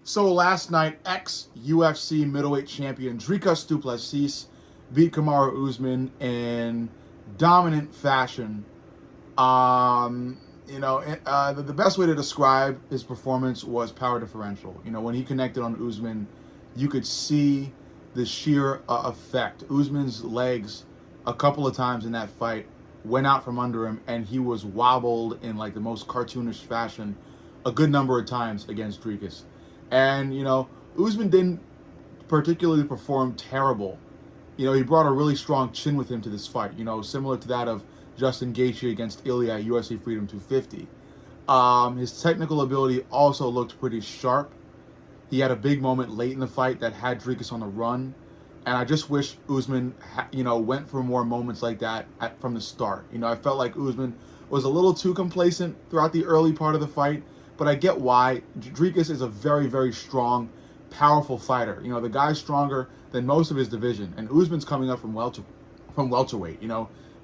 So last night, ex-UFC middleweight champion Dricus du Plessis beat Kamaru Usman in dominant fashion. The best way to describe his performance was power differential. When he connected on Usman, you could see the sheer effect. Usman's legs, a couple of times in that fight, went out from under him, and he was wobbled in like the most cartoonish fashion a good number of times against Dricus. And, Usman didn't particularly perform terrible. He brought a really strong chin with him to this fight, similar to that of Justin Gaethje against Ilya at UFC Freedom 250. His technical ability also looked pretty sharp. He had a big moment late in the fight that had Dricus on the run. And I just wish Usman, went for more moments like that from the start. I felt like Usman was a little too complacent throughout the early part of the fight, but I get why. Dricus is a very, very strong, powerful fighter. The guy's stronger than most of his division, and Usman's coming up from welterweight.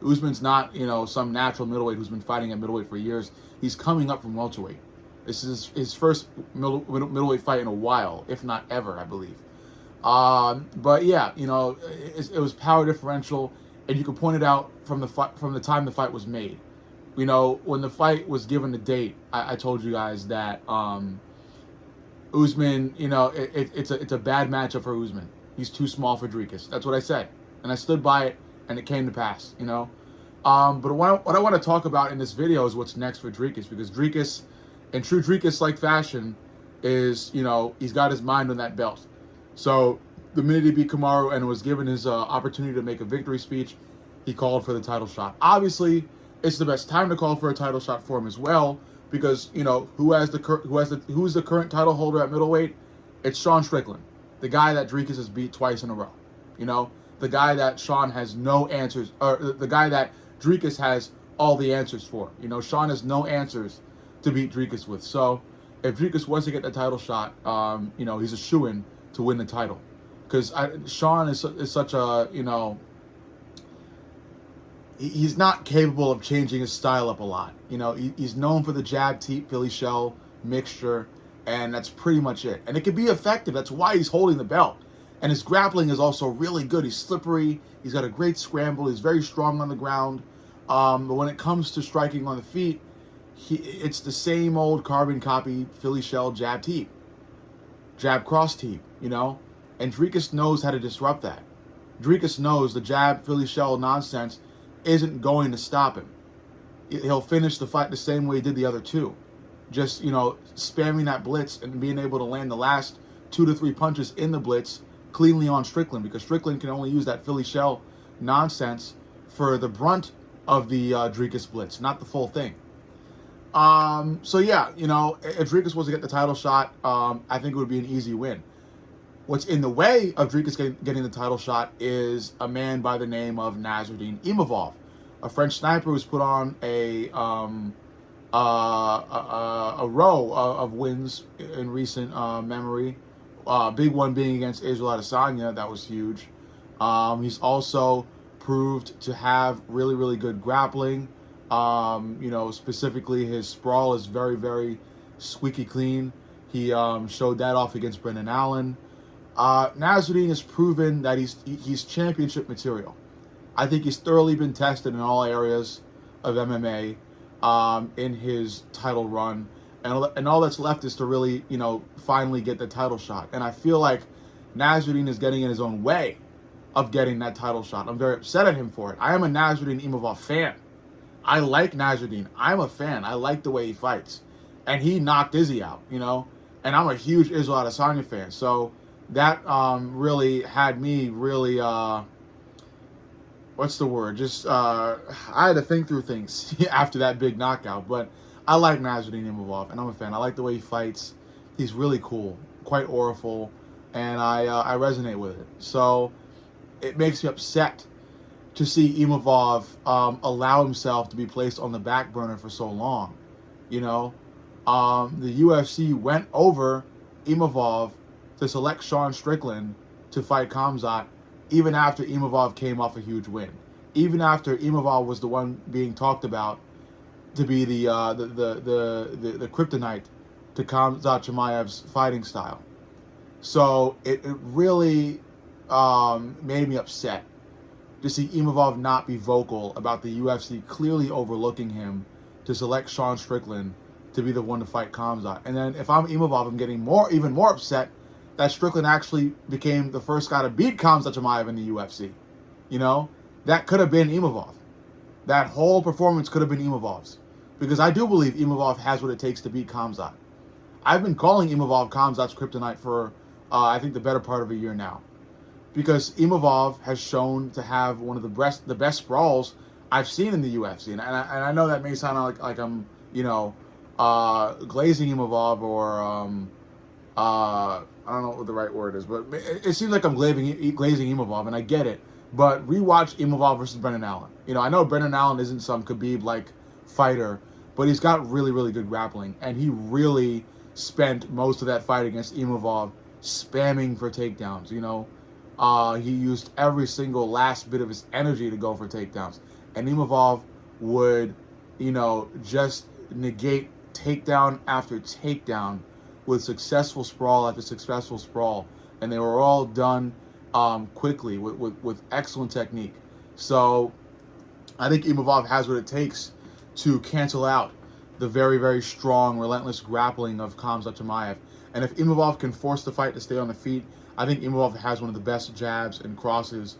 Usman's not, some natural middleweight who's been fighting at middleweight for years. He's coming up from welterweight. This is his first middleweight fight in a while, if not ever, I believe. But yeah, it was power differential, and you can point it out from the time the fight was made. When the fight was given the date, I told you guys that Usman, it's a bad matchup for Usman. He's too small for Dricus. That's what I said, and I stood by it, and it came to pass. But what I want to talk about in this video is what's next for Dricus, because Dricus, in true Dricus-like fashion, is he's got his mind on that belt. So the minute he beat Kamaru and was given his opportunity to make a victory speech, he called for the title shot. Obviously, it's the best time to call for a title shot for him as well, because who's the current title holder at middleweight? It's Sean Strickland, the guy that Dricus has beat twice in a row. The guy that Sean has no answers, or the guy that Dricus has all the answers for. Sean has no answers to beat Dricus with. So if Dricus was to get the title shot, he's a shoo-in to win the title, because Sean is such a he's not capable of changing his style up a lot. He's known for the jab, teep, Philly shell mixture, and that's pretty much it. And it can be effective. That's why he's holding the belt. And his grappling is also really good. He's slippery. He's got a great scramble. He's very strong on the ground. But when it comes to striking on the feet, it's the same old carbon copy Philly shell jab teep, jab cross teep. And Dricus knows how to disrupt that. Dricus knows the jab Philly shell nonsense isn't going to stop him. He'll finish the fight the same way he did the other two. Just, spamming that blitz and being able to land the last 2 to 3 punches in the blitz cleanly on Strickland, because Strickland can only use that Philly shell nonsense for the brunt of the Dricus blitz, not the full thing. So yeah, if Dricus was to get the title shot, I think it would be an easy win. What's in the way of Dricus getting the title shot is a man by the name of Nasruddin Imavov, a French sniper who's put on a row of wins in recent memory. Big one being against Israel Adesanya. That was huge. He's also proved to have really, really good grappling. Specifically his sprawl is very, very squeaky clean. He showed that off against Brendan Allen. Nasruddin has proven that he's championship material. I think he's thoroughly been tested in all areas of MMA in his title run. And all that's left is to really, finally get the title shot. And I feel like Nasruddin is getting in his own way of getting that title shot. I'm very upset at him for it. I am a Nasruddin Imavov fan. I like Nasruddin. I'm a fan. I like the way he fights. And he knocked Izzy out, And I'm a huge Israel Adesanya fan. So that really had me really, what's the word? Just, I had to think through things after that big knockout. But I like Nasruddin Imavov, and I'm a fan. I like the way he fights. He's really cool, quite auriful, and I resonate with it. So it makes me upset to see Imavov allow himself to be placed on the back burner for so long. The UFC went over Imavov to select Sean Strickland to fight Khamzat, even after Imavov came off a huge win. Even after Imavov was the one being talked about to be the kryptonite to Khamzat Chimaev's fighting style. So it really made me upset to see Imavov not be vocal about the UFC clearly overlooking him to select Sean Strickland to be the one to fight Khamzat. And then if I'm Imavov, I'm getting even more upset that Strickland actually became the first guy to beat Khamzat Chimaev in the UFC. You know, that could have been Imavov. That whole performance could have been Imavov's. Because I do believe Imavov has what it takes to beat Khamzat. I've been calling Imavov Khamzat's kryptonite for, I think, the better part of a year now. Because Imavov has shown to have one of the best sprawls I've seen in the UFC. And I know that may sound like I'm, glazing Imavov or, I don't know what the right word is, but it seems like I'm glazing Imavov, and I get it. But rewatch Imavov versus Brendan Allen. I know Brendan Allen isn't some Khabib-like fighter, but he's got really, really good grappling. And he really spent most of that fight against Imavov spamming for takedowns, He used every single last bit of his energy to go for takedowns. And Imavov would, just negate takedown after takedown with successful sprawl after successful sprawl. And they were all done quickly with excellent technique. So I think Imavov has what it takes to cancel out the very, very strong, relentless grappling of Khamzat Chimaev. And if Imavov can force the fight to stay on the feet, I think Imavov has one of the best jabs and crosses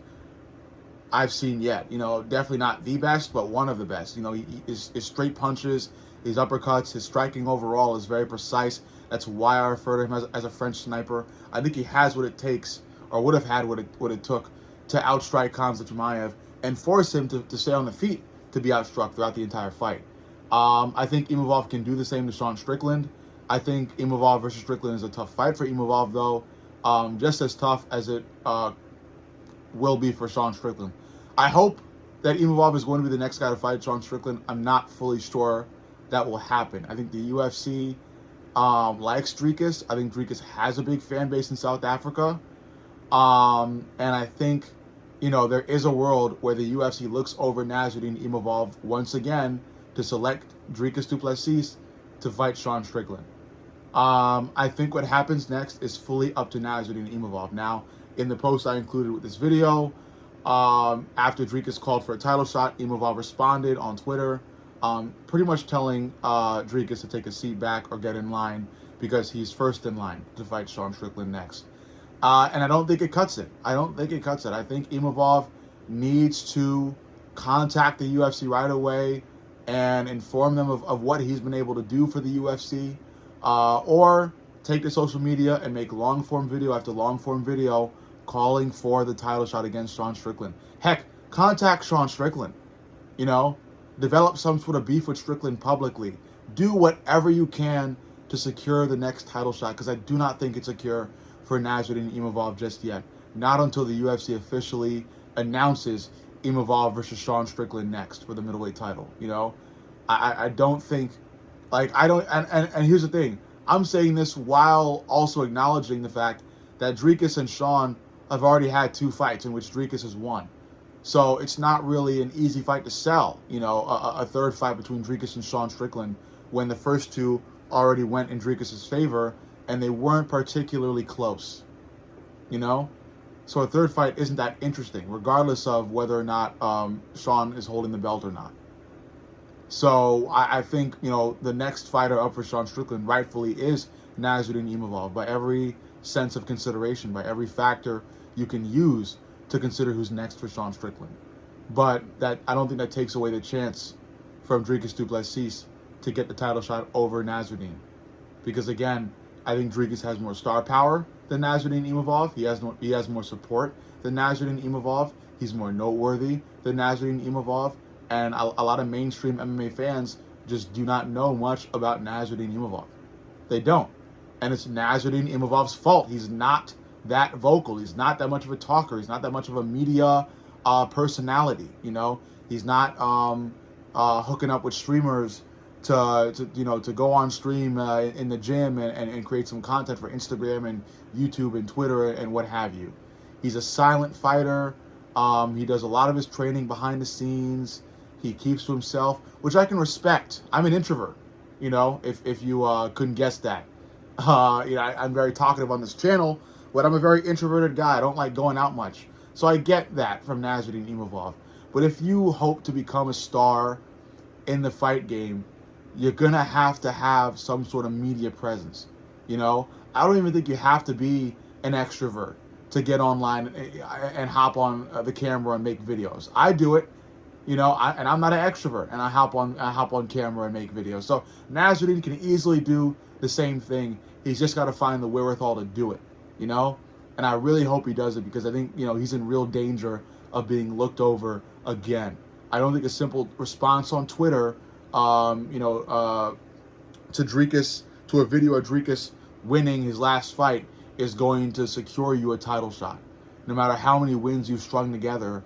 I've seen yet. Definitely not the best, but one of the best. His straight punches, his uppercuts, his striking overall is very precise. That's why I refer to him as a French sniper. I think he has what it takes, or would have had what it took to outstrike Khamzat Chimaev and force him to stay on the feet to be outstruck throughout the entire fight. I think Imavov can do the same to Sean Strickland. I think Imavov versus Strickland is a tough fight for Imavov, though. Just as tough as it will be for Sean Strickland. I hope that Imavov is going to be the next guy to fight Sean Strickland. I'm not fully sure that will happen. I think the UFC likes Dricus. I think Dricus has a big fan base in South Africa. And I think, there is a world where the UFC looks over Nasruddin Imavov once again to select Dricus du Plessis to fight Sean Strickland. I think what happens next is fully up to Nasruddin Imavov. Now, in the post I included with this video, after Dricus called for a title shot, Imavov responded on Twitter, pretty much telling Dricus to take a seat back or get in line because he's first in line to fight Sean Strickland next. And I don't think it cuts it. I think Imavov needs to contact the UFC right away and inform them of what he's been able to do for the UFC, or take to social media and make long-form video after long-form video calling for the title shot against Sean Strickland. Heck, contact Sean Strickland. Develop some sort of beef with Strickland publicly. Do whatever you can to secure the next title shot, because I do not think it's secure for Nasruddin Imavov just yet. Not until the UFC officially announces Imavov versus Sean Strickland next for the middleweight title. I don't think, and here's the thing. I'm saying this while also acknowledging the fact that Dricus and Sean have already had 2 fights in which Dricus has won. So it's not really an easy fight to sell, a third fight between Dricus and Sean Strickland when the first 2 already went in Dricus' favor and they weren't particularly close, So a third fight isn't that interesting, regardless of whether or not Sean is holding the belt or not. So I think, the next fighter up for Sean Strickland rightfully is Nasruddin Imavov by every sense of consideration, by every factor you can use to consider who's next for Sean Strickland. But I don't think that takes away the chance from Dricus du Plessis to get the title shot over Nasruddin. Because again, I think Dricus has more star power than Nasruddin Imavov. He has more support than Nasruddin Imavov. He's more noteworthy than Nasruddin Imavov. And a lot of mainstream MMA fans just do not know much about Nasruddin Imavov. They don't. And it's Nasruddin Imavov's fault. He's not that vocal. He's not that much of a talker. He's not that much of a media personality. He's not hooking up with streamers to go on stream in the gym and create some content for Instagram and YouTube and Twitter and what have you. He's a silent fighter. He does a lot of his training behind the scenes. He keeps to himself, which I can respect. I'm an introvert, if you couldn't guess that. I'm very talkative on this channel, But I'm a very introverted guy. I don't like going out much. So I get that from Nasruddin Imavov. But if you hope to become a star in the fight game, you're going to have some sort of media presence. You know, I don't even think you have to be an extrovert to get online and hop on the camera and make videos. I do it, you know, and I'm not an extrovert, and I hop on camera and make videos. So Nasruddin can easily do the same thing. He's just got to find the wherewithal to do it, you know. And I really hope he does it, because I think, you know, he's in real danger of being looked over again. I don't think a simple response on Twitter, to Dricus, to a video of Dricus winning his last fight, is going to secure you a title shot. No matter how many wins you've strung together,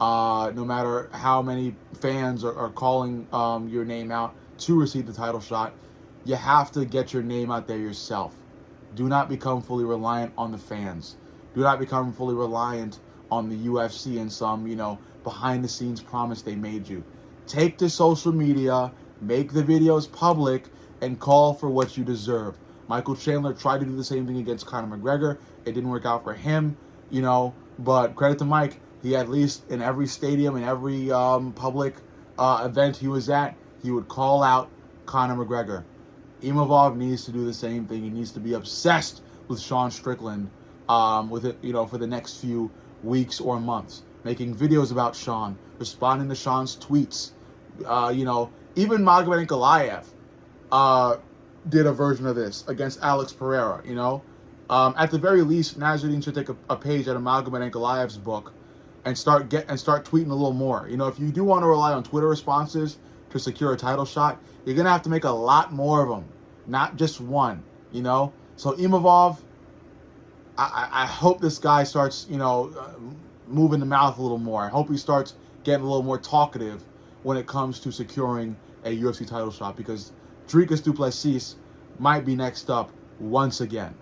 no matter how many fans are calling your name out to receive the title shot, you have to get your name out there yourself. Do not become fully reliant on the fans. Do not become fully reliant on the UFC and some, you know, behind-the-scenes promise they made you. Take to social media, make the videos public, and call for what you deserve. Michael Chandler tried to do the same thing against Conor McGregor. It didn't work out for him, you know, but credit to Mike. He, at least in every stadium and every public event he was at, he would call out Conor McGregor. Imavov needs to do the same thing. He needs to be obsessed with Sean Strickland with it, you know, for the next few weeks or months, making videos about Sean, responding to Sean's tweets. Even Magomed Ankalaev did a version of this against Alex Pereira. You know, at the very least, Nasruddin should take a page out of Magomed Ankalaev's book and start tweeting a little more. You know, if you do want to rely on Twitter responses to secure a title shot, you're gonna have to make a lot more of them, not just one. You know, so Imavov, I hope this guy starts, you know, moving the mouth a little more. I hope he starts getting a little more talkative when it comes to securing a UFC title shot, because Dricus du Plessis might be next up once again.